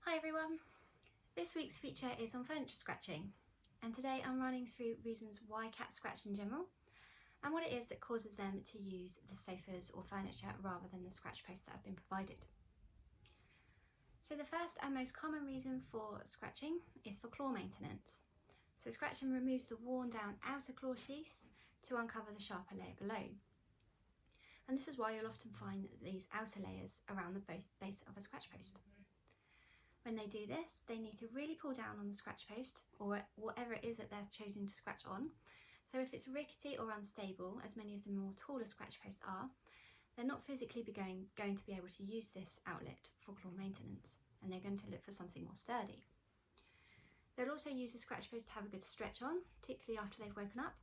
Hi everyone, this week's feature is on furniture scratching, and today I'm running through reasons why cats scratch in general and what it is that causes them to use the sofas or furniture rather than the scratch posts that have been provided. So the first and most common reason for scratching is for claw maintenance. So scratching removes the worn down outer claw sheaths to uncover the sharper layer below. And this is why you'll often find these outer layers around the base of a scratch post. When they do this, they need to really pull down on the scratch post or whatever it is that they're choosing to scratch on. So if it's rickety or unstable, as many of the more taller scratch posts are, they're not physically going to be able to use this outlet for claw maintenance, and they're going to look for something more sturdy. They'll also use the scratch post to have a good stretch on, particularly after they've woken up,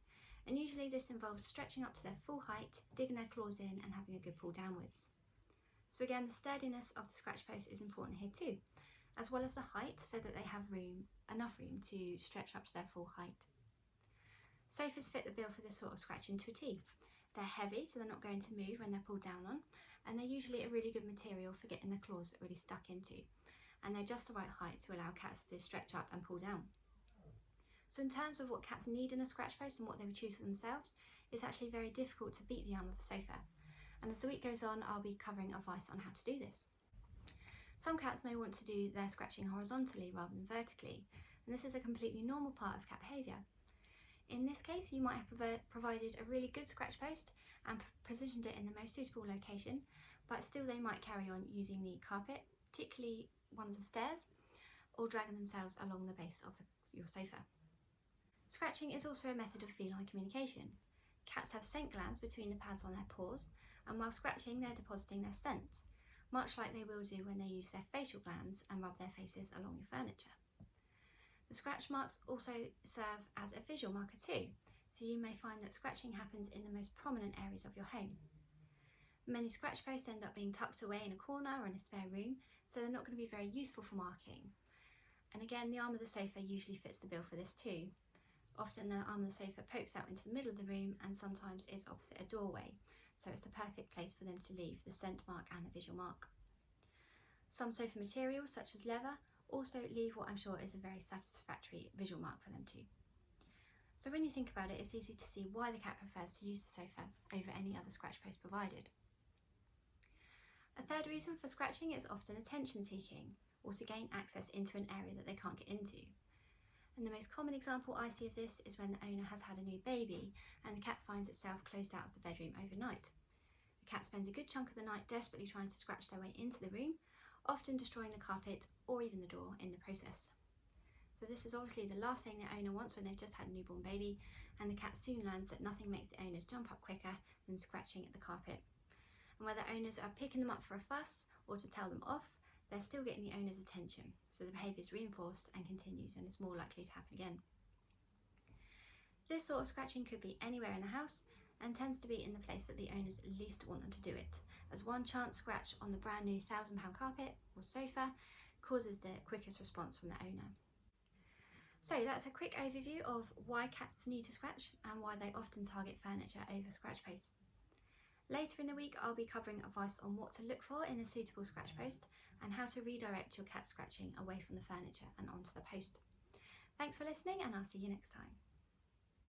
and usually this involves stretching up to their full height, digging their claws in and having a good pull downwards. So again, the sturdiness of the scratch post is important here too, as well as the height, so that they have enough room to stretch up to their full height. Sofas fit the bill for this sort of scratching to a T. They're heavy, so they're not going to move when they're pulled down on, and they're usually a really good material for getting the claws really stuck into, and they're just the right height to allow cats to stretch up and pull down. So in terms of what cats need in a scratch post and what they would choose for themselves, it's actually very difficult to beat the arm of a sofa, and as the week goes on I'll be covering advice on how to do this. Some cats may want to do their scratching horizontally rather than vertically, and this is a completely normal part of cat behaviour. In this case, you might have provided a really good scratch post and positioned it in the most suitable location, but still they might carry on using the carpet, particularly one of the stairs, or dragging themselves along the base of your sofa. Scratching is also a method of feline communication. Cats have scent glands between the pads on their paws, and while scratching they're depositing their scent, much like they will do when they use their facial glands and rub their faces along your furniture. The scratch marks also serve as a visual marker too, so you may find that scratching happens in the most prominent areas of your home. Many scratch posts end up being tucked away in a corner or in a spare room, so they're not going to be very useful for marking. And again, the arm of the sofa usually fits the bill for this too. Often the arm of the sofa pokes out into the middle of the room and sometimes is opposite a doorway, so it's the perfect place for them to leave the scent mark and the visual mark. Some sofa materials, such as leather, also leave what I'm sure is a very satisfactory visual mark for them too. So when you think about it, it's easy to see why the cat prefers to use the sofa over any other scratch post provided. A third reason for scratching is often attention seeking, or to gain access into an area that they can't get into. And the most common example I see of this is when the owner has had a new baby and the cat finds itself closed out of the bedroom overnight. The cat spends a good chunk of the night desperately trying to scratch their way into the room, often destroying the carpet or even the door in the process. So this is obviously the last thing the owner wants when they've just had a newborn baby, and the cat soon learns that nothing makes the owners jump up quicker than scratching at the carpet. And whether owners are picking them up for a fuss or to tell them off, they're still getting the owner's attention, so the behaviour is reinforced and continues, and it's more likely to happen again. This sort of scratching could be anywhere in the house and tends to be in the place that the owners least want them to do it, as one chance scratch on the brand new £1,000 carpet or sofa causes the quickest response from the owner. So that's a quick overview of why cats need to scratch and why they often target furniture over scratch posts. Later in the week I'll be covering advice on what to look for in a suitable scratch post and how to redirect your cat scratching away from the furniture and onto the post. Thanks for listening, and I'll see you next time.